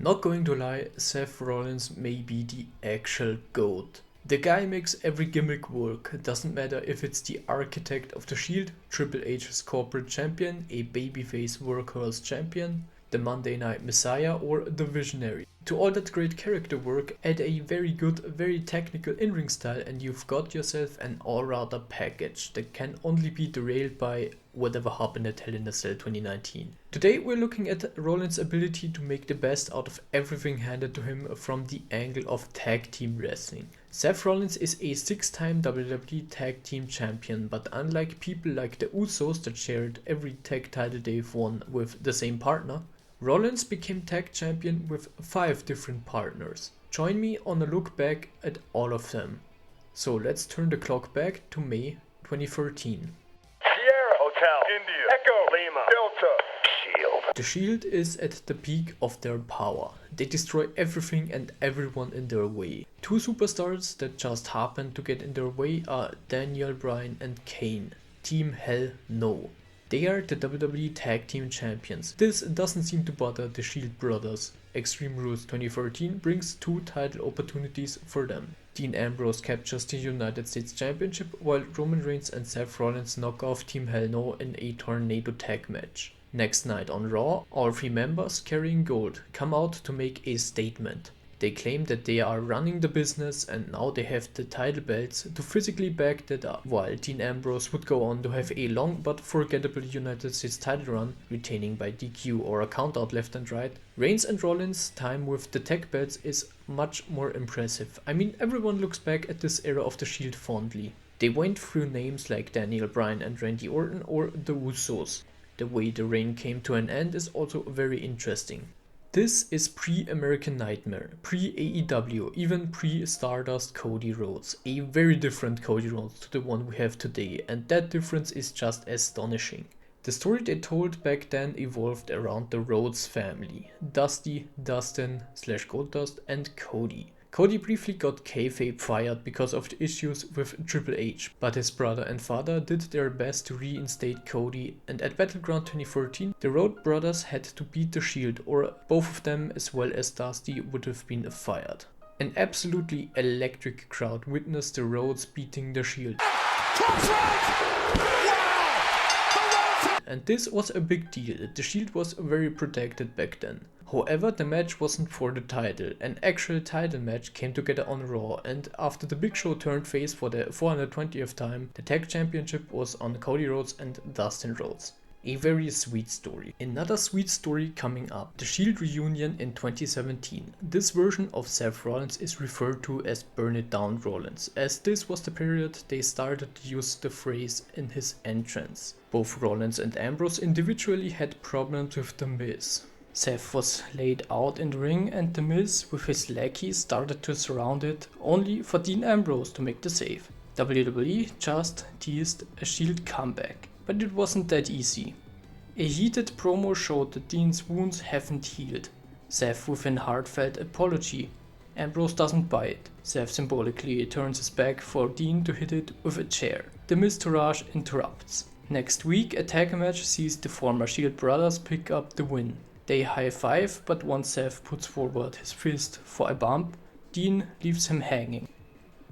Not going to lie, Seth Rollins may be the actual GOAT. The guy makes every gimmick work, doesn't matter if it's the architect of the Shield, Triple H's corporate champion, a babyface workhorse champion, the Monday Night Messiah, or the Visionary. To all that great character work, add a very good, very technical in-ring style and you've got yourself an all-rounder package that can only be derailed by whatever happened at Hell in a Cell 2019. Today we're looking at Rollins' ability to make the best out of everything handed to him from the angle of tag team wrestling. Seth Rollins is a 6-time WWE Tag Team Champion, but unlike people like the Usos that shared every tag title they've won with the same partner, Rollins became tag champion with 5 different partners. Join me on a look back at all of them. So let's turn the clock back to May 2013. Sierra Hotel, India, Echo, Lima, Delta, Shield. The Shield is at the peak of their power. They destroy everything and everyone in their way. 2 superstars that just happen to get in their way are Daniel Bryan and Kane. Team Hell No. They are the WWE Tag Team Champions. This doesn't seem to bother the Shield brothers. Extreme Rules 2013 brings 2 title opportunities for them. Dean Ambrose captures the United States Championship while Roman Reigns and Seth Rollins knock off Team Hell No in a tornado tag match. Next night on Raw, all 3 members carrying gold come out to make a statement. They claim that they are running the business and now they have the title belts to physically back that up, while Dean Ambrose would go on to have a long but forgettable United States title run, retaining by DQ or a countout left and right. Reigns and Rollins' time with the tag belts is much more impressive. I mean, everyone looks back at this era of the Shield fondly. They went through names like Daniel Bryan and Randy Orton or the Usos. The way the reign came to an end is also very interesting. This is pre-American Nightmare, pre-AEW, even pre-Stardust Cody Rhodes. A very different Cody Rhodes to the one we have today, and that difference is just astonishing. The story they told back then evolved around the Rhodes family, Dusty, Dustin / Goldust, and Cody. Cody briefly got kayfabe fired because of the issues with Triple H, but his brother and father did their best to reinstate Cody, and at Battleground 2014, the Rhodes brothers had to beat the Shield, or both of them as well as Dusty would have been fired. An absolutely electric crowd witnessed the Rhodes beating the Shield. And this was a big deal. The Shield was very protected back then. However, the match wasn't for the title. An actual title match came together on Raw, and after the Big Show turned face for the 420th time, the tag championship was on Cody Rhodes and Dustin Rhodes. A very sweet story. Another sweet story coming up, the Shield reunion in 2017. This version of Seth Rollins is referred to as Burn It Down Rollins, as this was the period they started to use the phrase in his entrance. Both Rollins and Ambrose individually had problems with The Miz. Seth was laid out in the ring and The Miz with his lackeys started to surround it, only for Dean Ambrose to make the save. WWE just teased a Shield comeback, but it wasn't that easy. A heated promo showed that Dean's wounds haven't healed. Seth with an heartfelt apology. Ambrose doesn't buy it. Seth symbolically turns his back for Dean to hit it with a chair. The Miztourage interrupts. Next week, a tag match sees the former Shield brothers pick up the win. They high-five, but once Seth puts forward his fist for a bump, Dean leaves him hanging.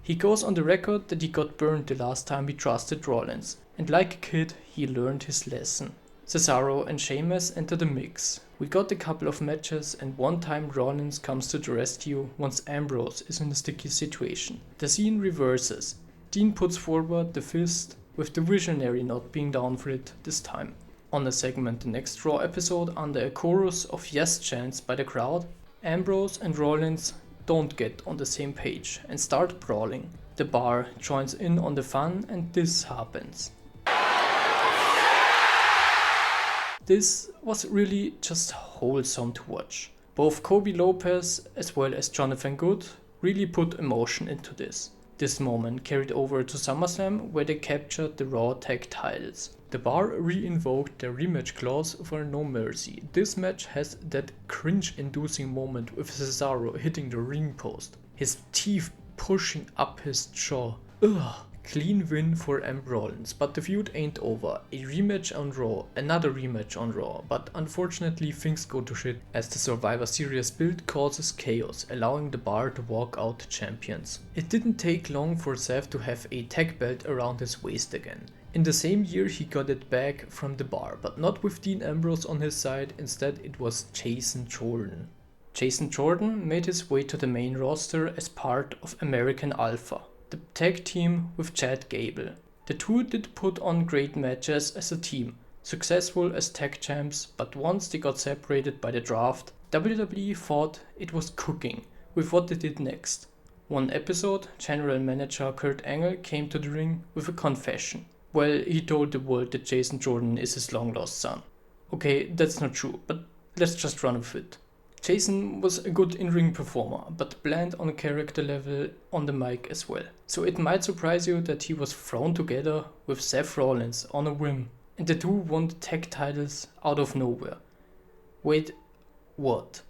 He goes on the record that he got burned the last time he trusted Rollins, and like a kid, he learned his lesson. Cesaro and Sheamus enter the mix. We got a couple of matches, and one time Rollins comes to the rescue once Ambrose is in a sticky situation. The scene reverses. Dean puts forward the fist, with the Visionary not being down for it this time. On a segment the next Raw episode, under a chorus of yes chants by the crowd, Ambrose and Rollins don't get on the same page and start brawling. The bar joins in on the fun and this happens. This was really just wholesome to watch. Both Kobe Lopez as well as Jonathan Good really put emotion into this. This moment carried over to SummerSlam where they captured the Raw tag titles. The bar re-invoked their rematch clause for No Mercy. This match has that cringe-inducing moment with Cesaro hitting the ring post, his teeth pushing up his jaw. Ugh. Clean win for Ambrose Rollins, but the feud ain't over. A rematch on Raw, another rematch on Raw, but unfortunately things go to shit as the Survivor Series build causes chaos, allowing the Bar to walk out champions. It didn't take long for Seth to have a tag belt around his waist again. In the same year he got it back from the Bar, but not with Dean Ambrose on his side, instead it was Jason Jordan. Jason Jordan made his way to the main roster as part of American Alpha, the tag team with Chad Gable. The two did put on great matches as a team, successful as tag champs, but once they got separated by the draft, WWE thought it was cooking with what they did next. One episode, General Manager Kurt Angle came to the ring with a confession. Well, he told the world that Jason Jordan is his long-lost son. Okay, that's not true, but let's just run with it. Jason was a good in-ring performer, but bland on a character level on the mic as well. So it might surprise you that he was thrown together with Seth Rollins on a whim, and the two won the tag titles out of nowhere. Wait, what?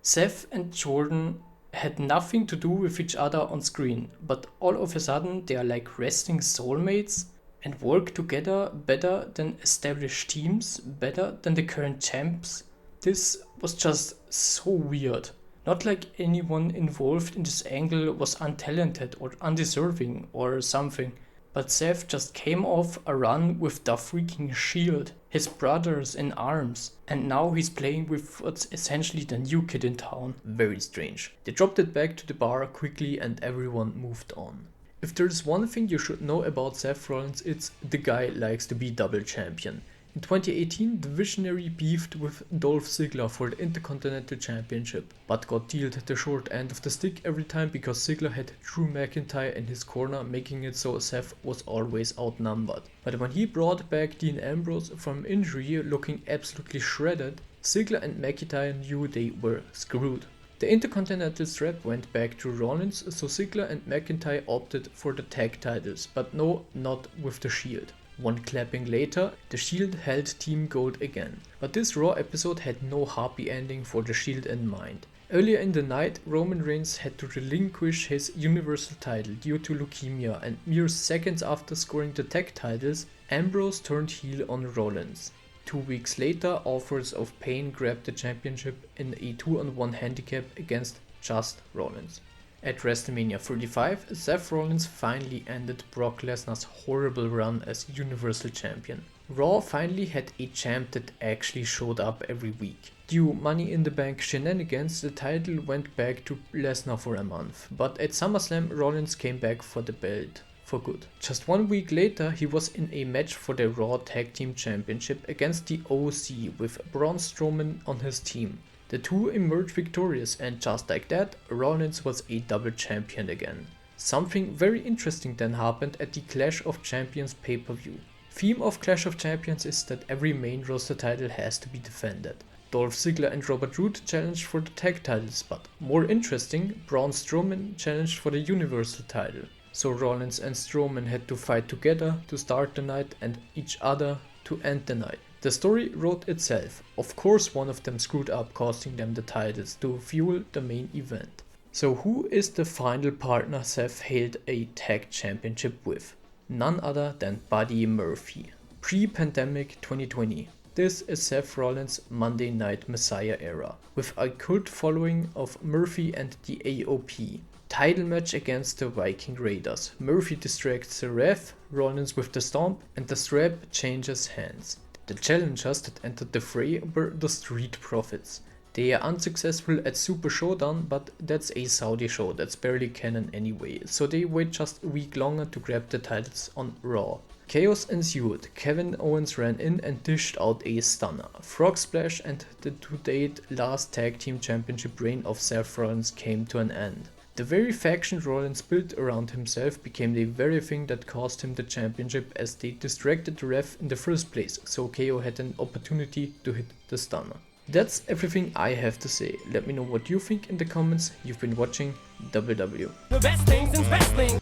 Seth and Jordan had nothing to do with each other on screen, but all of a sudden they are like wrestling soulmates and work together better than established teams, better than the current champs? This was just so weird. Not like anyone involved in this angle was untalented or undeserving or something, but Seth just came off a run with the freaking Shield, his brothers in arms, and now he's playing with what's essentially the new kid in town. Very strange. They dropped it back to the Bar quickly and everyone moved on. If there's one thing you should know about Seth Rollins, it's the guy likes to be double champion. In 2018, the Visionary beefed with Dolph Ziggler for the Intercontinental Championship, but got dealt the short end of the stick every time because Ziggler had Drew McIntyre in his corner, making it so Seth was always outnumbered. But when he brought back Dean Ambrose from injury looking absolutely shredded, Ziggler and McIntyre knew they were screwed. The Intercontinental strap went back to Rollins, so Ziggler and McIntyre opted for the tag titles, but no, not with the Shield. One clapping later, the Shield held Team Gold again, but this Raw episode had no happy ending for the Shield in mind. Earlier in the night, Roman Reigns had to relinquish his Universal title due to leukemia, and mere seconds after scoring the tag titles, Ambrose turned heel on Rollins. 2 weeks later, Authors of Pain grabbed the championship in a 2-on-1 handicap against just Rollins. At WrestleMania 35, Seth Rollins finally ended Brock Lesnar's horrible run as Universal Champion. Raw finally had a champ that actually showed up every week. Due Money in the Bank shenanigans, the title went back to Lesnar for a month, but at SummerSlam, Rollins came back for the belt for good. Just 1 week later, he was in a match for the Raw Tag Team Championship against the OC with Braun Strowman on his team. The two emerged victorious, and just like that, Rollins was a double champion again. Something very interesting then happened at the Clash of Champions pay-per-view. Theme of Clash of Champions is that every main roster title has to be defended. Dolph Ziggler and Robert Roode challenged for the tag titles, but more interesting, Braun Strowman challenged for the Universal title. So Rollins and Strowman had to fight together to start the night and each other to end the night. The story wrote itself. Of course one of them screwed up, costing them the titles to fuel the main event. So who is the final partner Seth held a tag championship with? None other than Buddy Murphy. Pre-pandemic 2020. This is Seth Rollins' Monday Night Messiah era, with a cult following of Murphy and the AOP. Title match against the Viking Raiders. Murphy distracts the ref, Rollins with the stomp, and the strap changes hands. The challengers that entered the fray were the Street Profits. They are unsuccessful at Super Showdown, but that's a Saudi show that's barely canon anyway, so they wait just a week longer to grab the titles on Raw. Chaos ensued. Kevin Owens ran in and dished out a stunner. Frog Splash and the to-date last tag team championship reign of Seth Rollins came to an end. The very faction Rollins built around himself became the very thing that cost him the championship, as they distracted the ref in the first place, so KO had an opportunity to hit the stunner. That's everything I have to say. Let me know what you think in the comments. You've been watching WW. The best things in wrestling.